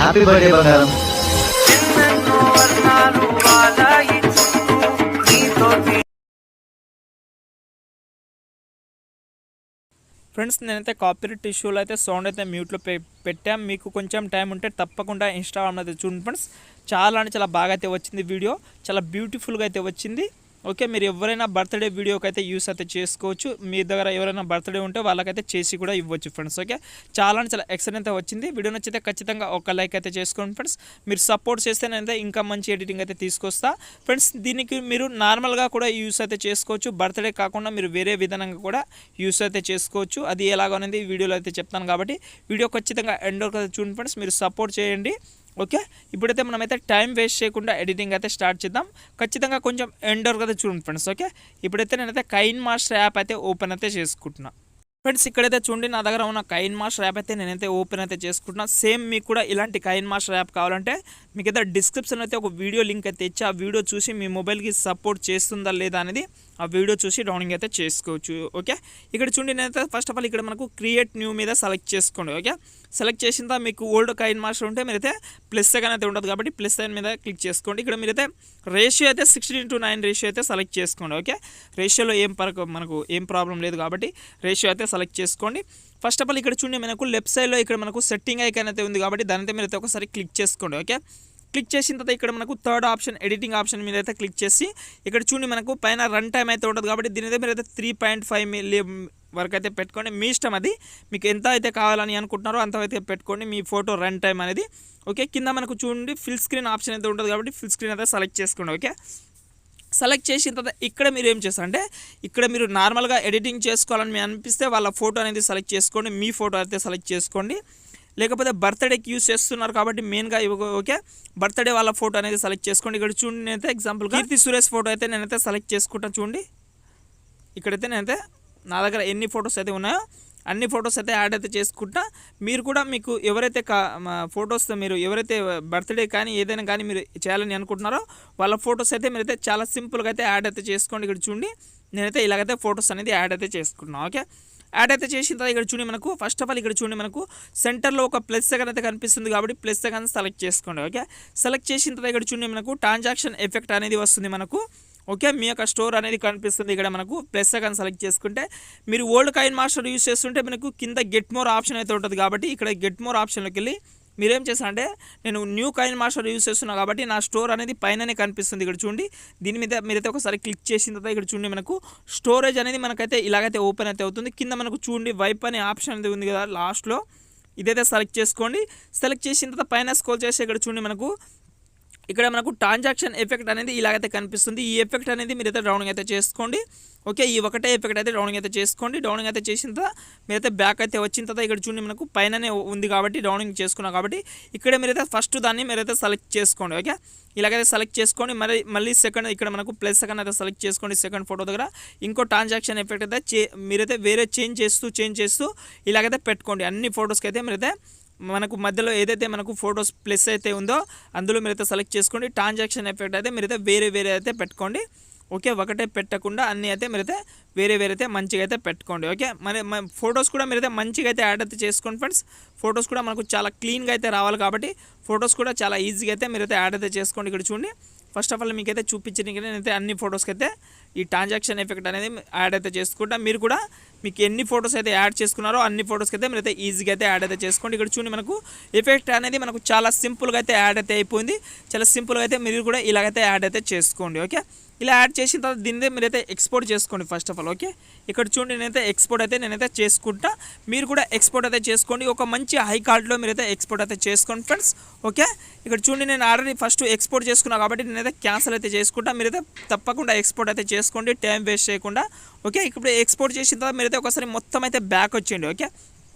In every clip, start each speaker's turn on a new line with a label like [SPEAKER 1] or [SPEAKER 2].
[SPEAKER 1] Happy birthday బంగారం.
[SPEAKER 2] Friends నేనైతే copyright ఇష్యూలో అయితే సౌండ్ అయితే మ్యూట్లో పెట్టాం. మీకు కొంచెం టైం ఉంటే తప్పకుండా ఇన్స్టాగ్రామ్ అయితే చూడండి ఫ్రెండ్స్. చాలా అంటే చాలా బాగా అయితే వచ్చింది వీడియో, చాలా బ్యూటిఫుల్గా అయితే వచ్చింది. ఓకే, మీరు ఎవరైనా బర్త్డే వీడియోకి అయితే యూస్ అయితే చేసుకోవచ్చు. మీ దగ్గర ఎవరైనా బర్త్డే ఉంటే వాళ్ళకైతే చేసి కూడా ఇవ్వచ్చు ఫ్రెండ్స్. ఓకే, చాలా అంటే చాలా ఎక్సలెంట్ అయితే వచ్చింది. వీడియో నచ్చితే ఖచ్చితంగా ఒక లైక్ అయితే చేసుకోండి ఫ్రెండ్స్. మీరు సపోర్ట్ చేస్తేనైతే ఇంకా మంచి ఎడిటింగ్ అయితే తీసుకొస్తా ఫ్రెండ్స్. దీనికి మీరు నార్మల్గా కూడా యూస్ అయితే చేసుకోవచ్చు. బర్త్డే కాకుండా మీరు వేరే విధానంగా కూడా యూస్ అయితే చేసుకోవచ్చు. అది ఎలాగో అనేది వీడియోలో అయితే చెప్తాను కాబట్టి వీడియో ఖచ్చితంగా ఎండ్ వరకు అయితే చూడండి ఫ్రెండ్స్. మీరు సపోర్ట్ చేయండి. ఓకే, ఇప్పుడైతే మనమైతే టైం వేస్ట్ చేయకుండా ఎడిటింగ్ అయితే స్టార్ట్ చేద్దాం. ఖచ్చితంగా కొంచెం ఎండ్ వరకు అయితే చూడండి ఫ్రెండ్స్. ఓకే, ఇప్పుడైతే నేనైతే కైన్మాస్టర్ యాప్ అయితే ఓపెన్ అయితే చేసుకుంటున్నా ఫ్రెండ్స్. ఇక్కడైతే చూడండి నా దగ్గర ఉన్న కైన్మాస్టర్ యాప్ అయితే నేనైతే ఓపెన్ అయితే చేసుకుంటున్నా. సేమ్ మీకు కూడా ఇలాంటి కైన్మాస్టర్ యాప్ కావాలంటే మీకు అయితే డిస్క్రిప్షన్ అయితే ఒక వీడియో లింక్ అయితే ఇచ్చి ఆ వీడియో చూసి మీ మొబైల్కి సపోర్ట్ చేస్తుందా లేదా అనేది ఆ వీడియో చూసి డౌన్లోడ్ అయితే చేసుకోవచ్చు. ఓకే, ఇక్కడ చూడండి నేనైతే ఫస్ట్ ఆఫ్ ఆల్ ఇక్కడ మనకు క్రియేట్ న్యూ మీద సెలెక్ట్ చేసుకోండి. ఓకే, సెలెక్ట్ చేసిన తర్వాత మీకు ఓల్డ్ కైన్మాస్టర్ ఉంటే మీరైతే ప్లస్ సెకండ్ అయితే ఉంటుంది కాబట్టి ప్లస్ సైన్ మీద క్లిక్ చేసుకోండి. ఇక్కడ మీరైతే రేషియో అయితే 16:9 రేషియో అయితే సెలెక్ట్ చేసుకోండి. ఓకే, రేషియోలో మనకు ఏం ప్రాబ్లం లేదు కాబట్టి రేషియో అయితే సెలెక్ట్ చేసుకోండి. ఫస్ట్ ఆఫ్ ఆల్ ఇక్కడ చూడండి మనకు లెఫ్ట్ సైడ్లో ఇక్కడ మనకు సెట్టింగ్ ఐకాన్ అయితే ఉంది కాబట్టి దాని అయితే మీరైతే ఒకసారి క్లిక్ చేసుకోండి. ఓకే, క్లిక్ చేసిన తర్వాత ఇక్కడ మనకు థర్డ్ ఆప్షన్ ఎడిటింగ్ ఆప్షన్ మీద అయితే క్లిక్ చేసి ఇక్కడ చూడండి మనకు పైన రన్ టైం అయితే ఉంటుంది కాబట్టి దీని అయితే మీరైతే 3.5 వరకు అయితే పెట్టుకోండి. మీ ఇష్టం, అది మీకు ఎంత అయితే కావాలని అనుకుంటున్నారో అంత అయితే పెట్టుకోండి మీ ఫోటో రన్ టైం అనేది. ఓకే, కింద మనకు చూడండి ఫిల్ స్క్రీన్ ఆప్షన్ అయితే ఉంటుంది కాబట్టి ఫిల్ స్క్రీన్ అయితే సెలెక్ట్ చేసుకోండి. ఓకే, సెలెక్ట్ చేసిన తర్వాత ఇక్కడ మీరు ఏం చేస్తారంటే ఇక్కడ మీరు నార్మల్గా ఎడిటింగ్ చేసుకోవాలని మీకు అనిపిస్తే వాళ్ళ ఫోటో అనేది సెలెక్ట్ చేసుకోండి. మీ ఫోటో అయితే సెలెక్ట్ చేసుకోండి. లేకపోతే బర్త్డేకి యూస్ చేస్తున్నారు కాబట్టి మెయిన్గా ఓకే బర్త్డే వాళ్ళ ఫోటో అనేది సెలెక్ట్ చేసుకోండి. ఇక్కడ చూడండి నేనైతే ఎగ్జాంపుల్గా కీర్తి సురేష్ ఫోటో అయితే నేనైతే సెలెక్ట్ చేసుకుంటాను. చూడండి ఇక్కడైతే నేనైతే నా దగ్గర ఎన్ని ఫొటోస్ అయితే ఉన్నాయో అన్ని ఫొటోస్ అయితే యాడ్ అయితే చేసుకుంటా. మీరు కూడా మీకు ఎవరైతే ఫొటోస్ మీరు ఎవరైతే బర్త్డే కానీ ఏదైనా కానీ మీరు చేయాలని అనుకుంటున్నారో వాళ్ళ ఫొటోస్ అయితే మీరైతే చాలా సింపుల్గా అయితే యాడ్ అయితే చేసుకోండి. ఇక్కడ చూడండి నేనైతే ఇలాగైతే ఫొటోస్ అనేది యాడ్ అయితే చేసుకుంటున్నాను. ఓకే, యాడ్ అయితే చేసిన తర్వాత ఇక్కడ చూడండి మనకు ఫస్ట్ ఆఫ్ ఆల్ ఇక్కడ చూడండి మనకు సెంటర్లో ఒక ప్లస్ సెకండ్ అయితే కనిపిస్తుంది కాబట్టి ప్లస్ సెకండ్ సెలెక్ట్ చేసుకోండి. ఓకే, సెలెక్ట్ చేసిన తర్వాత ఇక్కడ చూడండి మనకు ట్రాన్సాక్షన్ ఎఫెక్ట్ అనేది వస్తుంది మనకు. ఓకే, మీ యొక్క స్టోర్ అనేది కనిపిస్తుంది. ఇక్కడ మనకు ప్లస్ సెకండ్ సెలెక్ట్ చేసుకుంటే మీరు ఓల్డ్ కైన్మాస్టర్ యూస్ చేస్తుంటే మనకు కింద గెట్ మోర్ ఆప్షన్ అయితే ఉంటుంది కాబట్టి ఇక్కడ గెట్ మోర్ ఆప్షన్లోకి వెళ్ళి మీరేం చేస్తారంటే నేను న్యూ కైన్మాస్టర్ యూస్ చేస్తున్నా కాబట్టి నా స్టోర్ అనేది పైననే కనిపిస్తుంది. ఇక్కడ చూడండి దీని మీద మీరైతే ఒకసారి క్లిక్ చేసిన తర్వాత ఇక్కడ చూడండి మనకు స్టోరేజ్ అనేది మనకైతే ఇలాగైతే ఓపెన్ అయితే అవుతుంది. కింద మనకు చూడండి వైప్ అనే ఆప్షన్ అనేది ఉంది కదా లాస్ట్లో, ఇదైతే సెలెక్ట్ చేసుకోండి. సెలెక్ట్ చేసిన తర్వాత పైన స్క్రోల్ చేసి ఇక్కడ చూడండి మనకు ఇక్కడ మనకు ట్రాన్సాక్షన్ ఎఫెక్ట్ అనేది ఇలాగైతే కనిపిస్తుంది. ఈ ఎఫెక్ట్ అనేది మీరైతే డౌన్లోడ్ అయితే చేసుకోండి. ఓకే, ఈ ఒకటే ఎఫెక్ట్ అయితే డౌన్లోడ్ అయితే చేసుకోండి. డౌన్లోడ్ అయితే చేసిన తర్వాత మీరైతే బ్యాక్ అయితే వచ్చిన తర్వాత ఇక్కడ చూడండి మనకు పైననే ఉంది కాబట్టి డౌన్లోడ్ చేసుకున్నాం కాబట్టి ఇక్కడ మీరైతే ఫస్ట్ దాన్ని మీరైతే సెలెక్ట్ చేసుకోండి. ఓకే, ఇలాగైతే సెలెక్ట్ చేసుకోండి. మళ్ళీ సెకండ్ ఇక్కడ మనకు ప్లస్ సెకండ్ అయితే సెలెక్ట్ చేసుకోండి. సెకండ్ ఫోటో దగ్గర ఇంకో ట్రాన్సాక్షన్ ఎఫెక్ట్ అయితే మీరైతే వేరే చేంజ్ చేస్తూ ఇలాగైతే పెట్టుకోండి. అన్ని ఫొటోస్కి అయితే మీరైతే మనకు మధ్యలో ఏదైతే మనకు ఫొటోస్ ప్లస్ అయితే ఉందో అందులో మీరైతే సెలెక్ట్ చేసుకోండి. ట్రాన్సాక్షన్ ఎఫెక్ట్ అయితే మీరైతే వేరే అయితే పెట్టుకోండి. ఓకే, ఒకటే పెట్టకుండా అన్నీ అయితే మీరైతే వేరే అయితే మంచిగా అయితే పెట్టుకోండి. ఓకే, మరి ఫొటోస్ కూడా మీరైతే మంచిగా అయితే యాడ్ అయితే చేసుకోండి ఫ్రెండ్స్. ఫొటోస్ కూడా మనకు చాలా క్లీన్గా అయితే రావాలి కాబట్టి ఫొటోస్ కూడా చాలా ఈజీగా అయితే మీరైతే యాడ్ అయితే చేసుకోండి. ఇక్కడ చూడండి ఫస్ట్ ఆఫ్ ఆల్ మీకైతే చూపించడానికి నేనైతే అన్ని ఫొటోస్కి అయితే ఈ ట్రాన్సాక్షన్ ఎఫెక్ట్ అనేది యాడ్ అయితే చేసుకుంటా. మీరు కూడా మీకు ఎన్ని ఫొటోస్ అయితే యాడ్ చేసుకున్నారో అన్ని ఫొటోస్కి అయితే మీరైతే ఈజీగా అయితే యాడ్ అయితే చేసుకోండి. ఇక్కడ చూడండి మనకు ఎఫెక్ట్ అనేది మనకు చాలా సింపుల్గా అయితే యాడ్ అయితే అయిపోయింది. చాలా సింపుల్గా అయితే మీరు కూడా ఇలాగైతే యాడ్ అయితే చేసుకోండి. ఓకే, ఇలా యాడ్ చేసిన తర్వాత దీన్ని మీరైతే ఎక్స్పోర్ట్ చేసుకోండి ఫస్ట్ ఆఫ్ ఆల్. ఓకే, ఇక్కడ చూడండి నేనైతే ఎక్స్పోర్ట్ అయితే నేనైతే చేసుకుంటా. మీరు కూడా ఎక్స్పోర్ట్ అయితే చేసుకోండి. ఒక మంచి హై క్వాలిటీలో మీరైతే ఎక్స్పోర్ట్ అయితే చేసుకోండి ఫ్రెండ్స్. ఓకే, ఇక్కడ చూడండి నేను ఆల్రెడీ ఫస్ట్ ఎక్స్పోర్ట్ చేసుకున్నా కాబట్టి నేనైతే క్యాన్సిల్ అయితే చేసుకుంటా. మీరైతే తప్పకుండా ఎక్స్పోర్ట్ అయితే చేసుకోండి టైం వేస్ట్ చేయకుండా. ఓకే, ఇప్పుడు ఎక్స్పోర్ట్ చేసిన తర్వాత మీరైతే ఒకసారి మొత్తం అయితే బ్యాక్ వచ్చేయండి. ఓకే,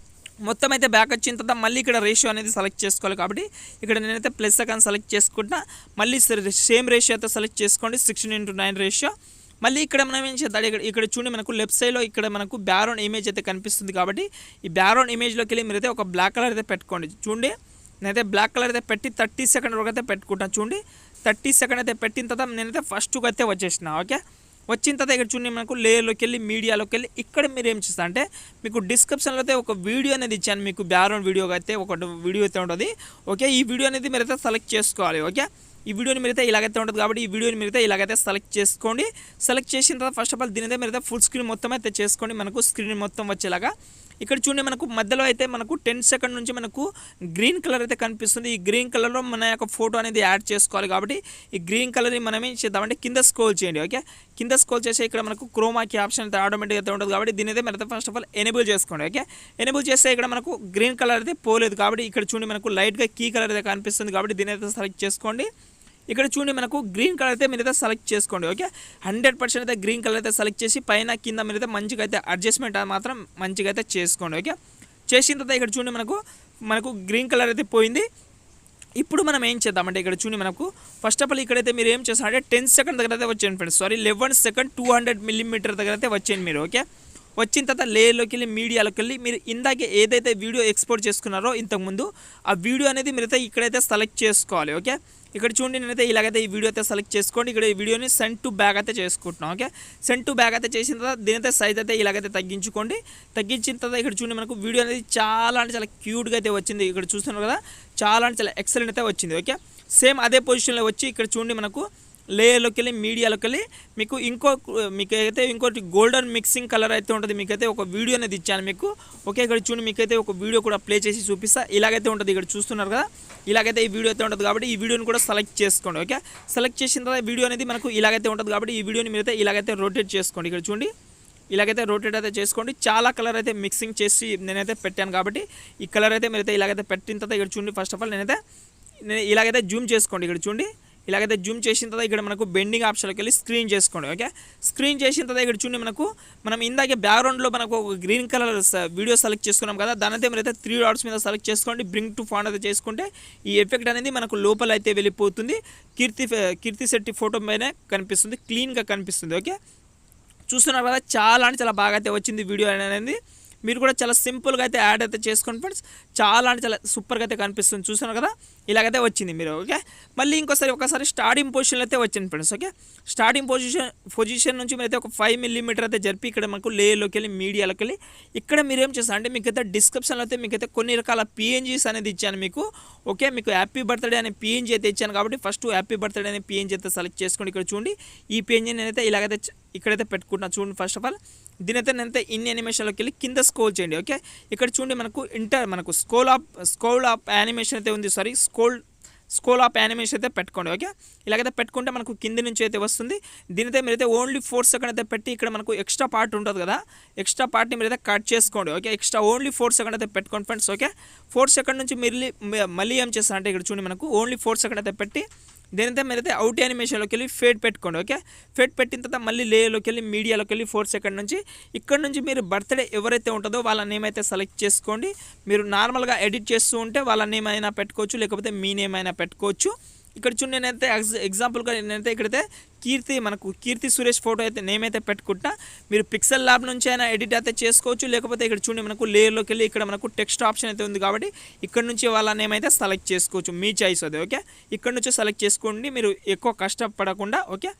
[SPEAKER 2] మొత్తం అయితే బ్యాక్ వచ్చిన తర్వాత మళ్ళీ ఇక్కడ రేషియో అనేది సెలెక్ట్ చేసుకోవాలి కాబట్టి ఇక్కడ నేనైతే ప్లస్ సెకండ్ సెలెక్ట్ చేసుకుంటా. మళ్ళీ సేమ్ రేషియో అయితే సెలెక్ట్ చేసుకోండి 16:9 రేషియో. మళ్ళీ ఇక్కడ మనం ఏం చేద్దాం ఇక్కడ చూడండి మనకు లెఫ్ట్ సైడ్లో ఇక్కడ మనకు బ్యాక్గ్రౌండ్ ఇమేజ్ అయితే కనిపిస్తుంది కాబట్టి ఈ బ్యాక్గ్రౌండ్ ఇమేజ్లోకి వెళ్ళి మీరైతే ఒక బ్లాక్ కలర్ అయితే పెట్టుకోండి. చూడండి నేనైతే బ్లాక్ కలర్ అయితే పెట్టి 30 సెకండ్ వరకు అయితే పెట్టుకుంటాను. చూడండి 30 సెకండ్ అయితే పెట్టిన తర్వాత నేనైతే ఫస్ట్కి అయితే వచ్చేసిన. ఓకే, వచ్చిన తర్వాత ఇక్కడ చూడండి మనకు లేయర్లోకి వెళ్ళి మీడియాలోకి వెళ్ళి ఇక్కడ మీరు ఏం చేస్తారు అంటే మీకు డిస్క్రిప్షన్లో అయితే ఒక వీడియో అనేది ఇచ్చాను మీకు బ్యాక్గ్రౌండ్ వీడియో అయితే ఒక వీడియో అయితే ఉంటుంది ఓకే ఈ వీడియో అనేది మీరైతే సెలెక్ట్ చేసుకోవాలి ఓకే ఈ వీడియోని మీరైతే ఇలాగైతే ఉంటుంది కాబట్టి ఈ వీడియోని మీరైతే ఇలాగైతే సెలెక్ట్ చేసుకోండి సెలెక్ట్ చేసిన తర్వాత ఫస్ట్ ఆఫ్ ఆల్ దీని అయితే మీరైతే ఫుల్ స్క్రీన్ మొత్తం అయితే చేసుకోండి మనకు స్క్రీన్ మొత్తం వచ్చేలాగా ఇక్కడ చూడండి మనకు మధ్యలో అయితే మనకు 10 సెకండ్ నుంచి మనకు గ్రీన్ కలర్ అయితే కనిపిస్తుంది ఈ గ్రీన్ కలర్లో మన యొక్క ఫోటో అనేది యాడ్ చేసుకోవాలి కాబట్టి ఈ గ్రీన్ కలర్ని మనం ఏం చేద్దామంటే కింద స్క్రోల్ చేయండి ఓకే కింద స్క్రోల్ చేసి ఇక్కడ మనకు క్రోమాకి ఆప్షన్ అయితే ఆటోమేటిక్గా అయితే ఉంటుంది కాబట్టి దీని అయితే మీరు ఫస్ట్ ఆఫ్ ఆల్ ఎనేబుల్ చేసుకోండి ఓకే ఎనేబుల్ చేస్తే ఇక్కడ మనకు గ్రీన్ కలర్ అయితే పోలేదు కాబట్టి ఇక్కడ చూడండి మనకు లైట్గా కీ కలర్ అయితే కనిపిస్తుంది కాబట్టి దీని అయితే సెలెక్ట్ చేసుకోండి ఇక్కడ చూడండి మనకు గ్రీన్ కలర్ అయితే మీరైతే సెలెక్ట్ చేసుకోండి ఓకే 100% అయితే గ్రీన్ కలర్ అయితే సెలెక్ట్ చేసి పైన కింద మీరైతే మంచిగా అయితే అడ్జస్ట్మెంట్ మాత్రం మంచిగా అయితే చేసుకోండి ఓకే చేసిన తర్వాత ఇక్కడ చూడండి మనకు గ్రీన్ కలర్ అయితే పోయింది ఇప్పుడు మనం ఏం చేద్దామంటే ఇక్కడ చూడండి మనకు ఫస్ట్ ఆఫ్ ఆల్ ఇక్కడైతే మీరు ఏం చేస్తారంటే 10 సెకండ్ దగ్గర అయితే వచ్చేయండి ఫ్రెండ్స్ సారీ 11 సెకండ్ 200 మిల్లీమీటర్ దగ్గర అయితే వచ్చేయండి మీరు ఓకే వచ్చిన తర్వాత లేయర్లోకి వెళ్ళి మీడియాలోకి వెళ్ళి మీరు ఇందాకే ఏదైతే వీడియో ఎక్స్పోర్ట్ చేసుకున్నారో ఇంతకుముందు ఆ వీడియో అనేది మీరైతే ఇక్కడైతే సెలెక్ట్ చేసుకోవాలి ఓకే ఇక్కడ చూడండి నేనైతే ఇలాగైతే ఈ వీడియో అయితే సెలెక్ట్ చేసుకోండి ఇక్కడ ఈ వీడియోని సెండ్ టు బ్యాక్ అయితే చేసుకుంటున్నాం ఓకే సెండ్ టు బ్యాక్ అయితే చేసిన తర్వాత దీనైతే సైజ్ అయితే ఇలాగైతే తగ్గించుకోండి తగ్గించిన తర్వాత ఇక్కడ చూడండి మనకు వీడియో అనేది చాలా అంటే చాలా క్యూట్గా అయితే వచ్చింది ఇక్కడ చూస్తున్నారు కదా చాలా అంటే చాలా ఎక్సలెంట్ అయితే వచ్చింది ఓకే సేమ్ అదే పొజిషన్లో వచ్చి ఇక్కడ చూడండి మనకు లేయర్లోకి వెళ్ళి మీడియాలోకి వెళ్ళి మీకైతే ఇంకోటి గోల్డెన్ మిక్సింగ్ కలర్ అయితే ఉంటుంది మీకైతే ఒక వీడియో అనేది ఇచ్చాను మీకు ఓకే ఇక్కడ చూడండి మీకైతే ఒక వీడియో కూడా ప్లే చేసి చూపిస్తా ఇలాగైతే ఉంటుంది ఇక్కడ చూస్తున్నారు కదా ఇలాగైతే ఈ వీడియో అయితే ఉంటుంది కాబట్టి ఈ వీడియోని కూడా సెలెక్ట్ చేసుకోండి ఓకే సెలెక్ట్ చేసిన తర్వాత వీడియో అనేది మనకు ఇలాగైతే ఉంటుంది కాబట్టి ఈ వీడియోని మీరైతే ఇలాగైతే రొటేట్ చేసుకోండి ఇక్కడ చూడండి ఇలాగైతే రొటేట్ అయితే చేసుకోండి చాలా కలర్ అయితే మిక్సింగ్ చేసి నేనైతే పెట్టాను కాబట్టి ఈ కలర్ అయితే మీరైతే ఇలాగైతే పెట్టిన తర్వాత ఇక్కడ చూడండి ఫస్ట్ ఆఫ్ ఆల్ నేను ఇలాగైతే జూమ్ చేసుకోండి ఇక్కడ చూడండి ఇలాగైతే జూమ్ చేసిన తర్వాత ఇక్కడ మనకు బెండింగ్ ఆప్షన్లోకి వెళ్ళి స్క్రీన్ చేసుకోండి ఓకే స్క్రీన్ చేసిన తర్వాత ఇక్కడ చూడండి మనం ఇందాకే బ్యాక్గ్రౌండ్లో మనకు ఒక గ్రీన్ కలర్ వీడియో సెలెక్ట్ చేసుకున్నాం కదా దాని అయితే మీరైతే 3 డాట్స్ మీద సెలెక్ట్ చేసుకోండి బ్రింగ్ టు ఫాంట్ అయితే చేసుకుంటే ఈ ఎఫెక్ట్ అనేది మనకు లోపల అయితే వెళ్ళిపోతుంది కీర్తి శెట్టి ఫోటో పైన కనిపిస్తుంది క్లీన్గా కనిపిస్తుంది ఓకే చూస్తున్నారు కదా చాలా అంటే చాలా బాగా అయితే వచ్చింది వీడియో అనేది మీరు కూడా చాలా సింపుల్గా అయితే యాడ్ అయితే చేసుకోండి ఫ్రెండ్స్ చాలా అంటే చాలా సూపర్గా అయితే కనిపిస్తుంది చూస్తున్నారు కదా ఇలాగైతే వచ్చింది మీరు ఓకే మళ్ళీ ఒకసారి స్టార్టింగ్ పొజిషన్లో అయితే వచ్చింది ఫ్రెండ్స్ ఓకే స్టార్టింగ్ పొజిషన్ నుంచి మీరైతే ఒక 5 మిల్లీమీటర్ అయితే జరిపి ఇక్కడ మనకు లేయర్లోకి వెళ్ళి మీడియాలోకి వెళ్ళి ఇక్కడ మీరు ఏం చేస్తారు అంటే మీకైతే డిస్క్రిప్షన్లో అయితే మీకైతే కొన్ని రకాల పిఎన్జీస్ అనేది ఇచ్చాను మీకు ఓకే మీకు హ్యాపీ బర్త్డే అనే పిఎన్జీ అయితే ఇచ్చాను కాబట్టి ఫస్ట్ హ్యాపీ బర్త్డే అనే పిఎన్జీ అయితే సెలెక్ట్ చేసుకోండి ఇక్కడ చూడండి ఈ పిఎన్జీ నేనైతే ఇలాగైతే ఇక్కడైతే పెట్టుకుంటున్నా చూడండి ఫస్ట్ ఆఫ్ ఆల్ దీనైతే నేనైతే ఇన్ యానిమేషన్లోకి వెళ్ళి కింద స్క్రోల్ చేయండి ఓకే ఇక్కడ చూడండి మనకు స్క్రోల్ ఆప్ యానిమేషన్ అయితే ఉంది సారీ స్క్రోల్ ఆప్ యానిమేషన్ అయితే పెట్టుకోండి ఓకే ఇలాగైతే పెట్టుకుంటే మనకు కింది నుంచి అయితే వస్తుంది దీనైతే మీరైతే ఓన్లీ 4 సెకండ్ అయితే పెట్టి ఇక్కడ మనకు ఎక్స్ట్రా పార్ట్ ఉంటుంది కదా ఎక్స్ట్రా పార్ట్ని మీరైతే కట్ చేసుకోండి ఓకే ఎక్స్ట్రా ఓన్లీ 4 సెకండ్ అయితే పెట్టుకోండి ఫ్రెండ్స్ ఓకే 4 సెకండ్ నుంచి మళ్ళీ ఏం చేస్తారంటే ఇక్కడ చూడండి మనకు ఓన్లీ 4 సెకండ్ అయితే పెట్టి దేనితో మీరైతే అవుట్ యానిమేషన్లోకి వెళ్ళి ఫేడ్ పెట్టుకోండి ఓకే ఫేడ్ పెట్టిన తర్వాత మళ్ళీ లేయర్లోకి వెళ్ళి మీడియాలోకి వెళ్ళి 4 సెకండ్ నుంచి ఇక్కడ నుంచి మీరు బర్త్డే ఎవరైతే ఉంటుందో వాళ్ళ నేమ్ అయితే సెలెక్ట్ చేసుకోండి మీరు నార్మల్గా ఎడిట్ చేస్తూ ఉంటే వాళ్ళ నేమ్ అయినా పెట్టుకోవచ్చు లేకపోతే మీ నేమ్ అయినా పెట్టుకోవచ్చు ఇక్కడ చూడండి నేనైతే ఎగ్జాంపుల్గా నేనైతే ఇక్కడైతే కీర్తి సురేష్ ఫోటో అయితే నేమ్ అయితే పెట్టుకుంటా మీరు పిక్సెల్ ల్యాబ్ నుంచి అయినా ఎడిట్ అయితే చేసుకోవచ్చు లేకపోతే ఇక్కడ చూడండి మనకు లేయర్లోకి వెళ్ళి ఇక్కడ మనకు టెక్స్ట్ ఆప్షన్ అయితే ఉంది కాబట్టి ఇక్కడ నుంచి వాళ్ళ నేమ్ అయితే సెలెక్ట్ చేసుకోవచ్చు మీ చాయిస్ అది ఓకే ఇక్కడ నుంచి సెలెక్ట్ చేసుకోండి మీరు ఎక్కువ కష్టపడకుండా ఓకే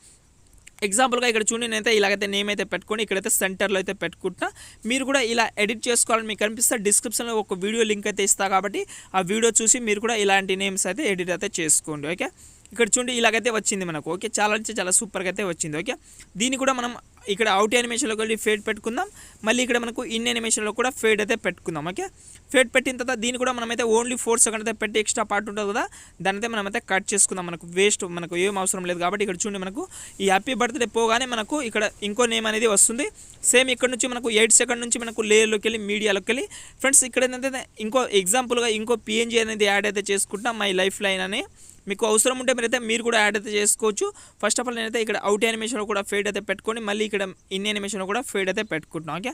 [SPEAKER 2] ఎగ్జాంపుల్గా ఇక్కడ చూడండి నేనైతే ఇలాగైతే నేమ్ అయితే పెట్టుకొని ఇక్కడైతే సెంటర్లో అయితే పెట్టుకుంటా మీరు కూడా ఇలా ఎడిట్ చేసుకోవాలని మీకు కనిపిస్తే డిస్క్రిప్షన్లో ఒక వీడియో లింక్ అయితే ఇస్తా కాబట్టి ఆ వీడియో చూసి మీరు కూడా ఇలాంటి నేమ్స్ అయితే ఎడిట్ అయితే చేసుకోండి ఓకే ఇక్కడ చూడండి ఇలాగైతే వచ్చింది మనకు ఓకే చాలా అంటే చాలా సూపర్గా అయితే వచ్చింది ఓకే దీన్ని కూడా మనం ఇక్కడ అవుట్ యానిమేషన్లోకి వెళ్ళి ఫేడ్ పెట్టుకుందాం మళ్ళీ ఇక్కడ మనకు ఇన్ యానిమేషన్లో కూడా ఫేడ్ అయితే పెట్టుకుందాం ఓకే ఫేడ్ పెట్టిన తర్వాత దీన్ని కూడా మనమైతే ఓన్లీ 4 సెకండ్ అయితే పెట్టి ఎక్స్ట్రా పార్ట్ ఉంటుంది కదా దాని అయితే మనమైతే కట్ చేసుకుందాం మనకు వేస్ట్ మనకు ఏం అవసరం లేదు కాబట్టి ఇక్కడ చూడండి మనకు ఈ హ్యాపీ బర్త్డే పోగానే మనకు ఇక్కడ ఇంకో నేమ్ అనేది వస్తుంది సేమ్ ఇక్కడ నుంచి మనకు 8 సెకండ్ నుంచి మనకు లేయర్లోకి వెళ్ళి మీడియాలోకి వెళ్ళి ఫ్రెండ్స్ ఇక్కడ ఏంటంటే ఇంకో ఎగ్జాంపుల్గా ఇంకో పిఎన్జీ అనేది యాడ్ అయితే చేసుకుంటాం మై లైఫ్ లైన్ అని మీకు అవసరం ఉంటే మీరు కూడా యాడ్ అయితే చేసుకోవచ్చు ఫస్ట్ ఆఫ్ ఆల్ నేనైతే ఇక్కడ అవుట్ యానిమేషన్లో కూడా ఫేడ్ అయితే పెట్టుకొని మళ్ళీ ఇక్కడ ఇన్ యానిమేషన్లో కూడా ఫేడ్ అయితే పెట్టుకుంటున్నాం ఓకే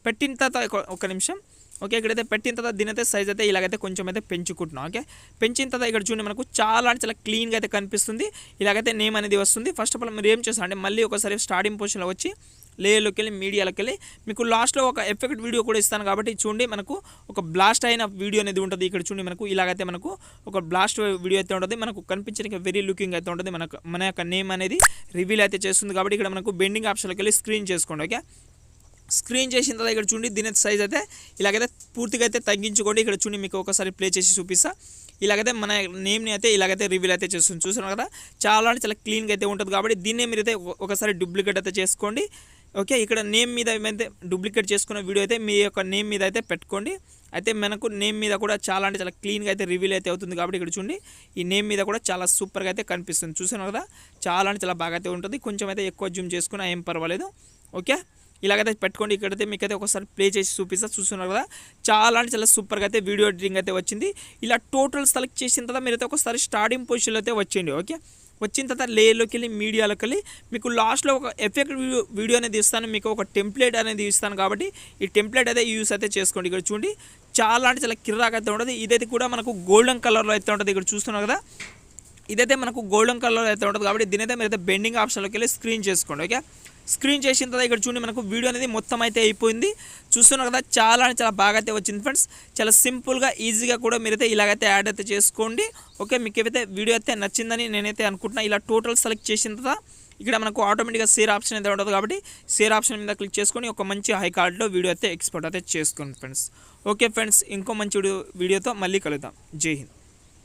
[SPEAKER 2] పెట్టిన తర్వాత ఒక నిమిషం ఓకే ఇక్కడైతే పెట్టిన తర్వాత దీనైతే సైజ్ అయితే ఇలాగైతే కొంచెం అయితే పెంచుకుంటున్నాం ఓకే పెంచిన తర్వాత ఇక్కడ చూడండి మనకు చాలా అంటే చాలా క్లీన్గా అయితే కనిపిస్తుంది ఇలాగైతే నేమ్ అనేది వస్తుంది ఫస్ట్ ఆఫ్ ఆల్ మీరు ఏం చేస్తారంటే మళ్ళీ ఒకసారి స్టార్టింగ్ పొజిషన్లో వచ్చి లేయర్లోకి వెళ్ళి మీడియాలోకి వెళ్ళి మీకు లాస్ట్లో ఒక ఎఫెక్ట్ వీడియో కూడా ఇస్తాను కాబట్టి చూడండి మనకు ఒక బ్లాస్ట్ అయిన వీడియో అనేది ఉంటుంది ఇక్కడ చూడండి మనకు ఇలాగైతే మనకు ఒక బ్లాస్ట్ వీడియో అయితే ఉంటుంది మనకు కనిపించడానికి వెరీ లుకింగ్ అయితే ఉంటుంది మన యొక్క నేమ్ అనేది రివీల్ అయితే చేస్తుంది కాబట్టి ఇక్కడ మనకు బెండింగ్ ఆప్షన్లోకి వెళ్ళి స్క్రీన్ చేసుకోండి ఓకే స్క్రీన్ చేసిన తర్వాత ఇక్కడ చూడండి దీని సైజ్ అయితే ఇలాగైతే పూర్తిగా అయితే తగ్గించుకోండి ఇక్కడ చూడండి మీకు ఒకసారి ప్లే చేసి చూపిస్తా ఇలాగైతే మన నేమ్ని అయితే ఇలాగైతే రివీల్ అయితే చేస్తుంది చూసారు కదా చాలా అంటే చాలా క్లీన్గా అయితే ఉంటుంది కాబట్టి దీన్నే మీరు అయితే ఒకసారి డూప్లికేట్ అయితే చేసుకోండి ఓకే ఇక్కడ నేమ్ మీద ఏమైతే డూప్లికేట్ చేసుకున్న వీడియో అయితే మీ యొక్క నేమ్ మీద అయితే పెట్టుకోండి అయితే మనకు నేమ్ మీద కూడా చాలా అంటే చాలా క్లీన్గా అయితే రివీల్ అయితే అవుతుంది కాబట్టి ఇక్కడ చూడండి ఈ నేమ్ మీద కూడా చాలా సూపర్గా అయితే కనిపిస్తుంది చూసాను కదా చాలా అంటే చాలా బాగా అయితే ఉంటుంది కొంచెం అయితే ఎక్కువ జూమ్ చేసుకున్నా ఏం పర్వాలేదు ఓకే ఇలాగైతే పెట్టుకోండి ఇక్కడైతే మీకైతే ఒకసారి ప్లే చేసి చూస్తున్నారు కదా చాలా అంటే చాలా సూపర్గా అయితే వీడియో ఎడిటింగ్ అయితే వచ్చింది ఇలా టోటల్ సెలెక్ట్ చేసిన తర్వాత మీరైతే ఒకసారి స్టార్టింగ్ పొజిషన్లో అయితే వచ్చేయండి ఓకే వచ్చిన తర్వాత లేయర్లోకి వెళ్ళి మీడియాలోకి వెళ్ళి మీకు లాస్ట్లో ఒక ఎఫెక్ట్ వీడియో అనేది ఇస్తాను మీకు ఒక టెంప్లెట్ అనేది ఇస్తాను కాబట్టి ఈ టెంప్లెట్ అయితే యూస్ అయితే చేసుకోండి ఇక్కడ చూడండి చాలా అంటే చాలా కిర్రాక్ అయితే ఉంటుంది ఇదైతే కూడా మనకు గోల్డెన్ కలర్లో అయితే ఉంటుంది ఇక్కడ చూస్తున్నారు కదా ఇదైతే మనకు గోల్డెన్ కలర్లో అయితే ఉంటుంది కాబట్టి దీనైతే మీరైతే బెండింగ్ ఆప్షన్లోకి వెళ్ళి స్క్రీన్ చేసుకోండి ఓకే స్క్రీన్ చేసిన తర్వాత ఇక్కడ చూడండి మనకు వీడియో అనేది మొత్తం అయితే అయిపోయింది చూస్తున్నారు కదా చాలా అంటే చాలా బాగా అయితే వచ్చింది ఫ్రెండ్స్ చాలా సింపుల్గా ఈజీగా కూడా మీరైతే ఇలాగైతే యాడ్ అయితే చేసుకోండి ఓకే మీకు ఏవైతే వీడియో అయితే నచ్చిందని నేనైతే అనుకుంటున్నా ఇలా టోటల్ సెలెక్ట్ చేసిన తర్వాత ఇక్కడ మనకు ఆటోమేటిక్గా షేర్ ఆప్షన్ అయితే ఉంటుంది కాబట్టి షేర్ ఆప్షన్ మీద క్లిక్ చేసుకొని ఒక మంచి హై క్వాలిటీలో వీడియో అయితే ఎక్స్పోర్ట్ అయితే చేసుకోండి ఫ్రెండ్స్ ఓకే ఫ్రెండ్స్ ఇంకో మంచి వీడియోతో మళ్ళీ కలుద్దాం జై హింద్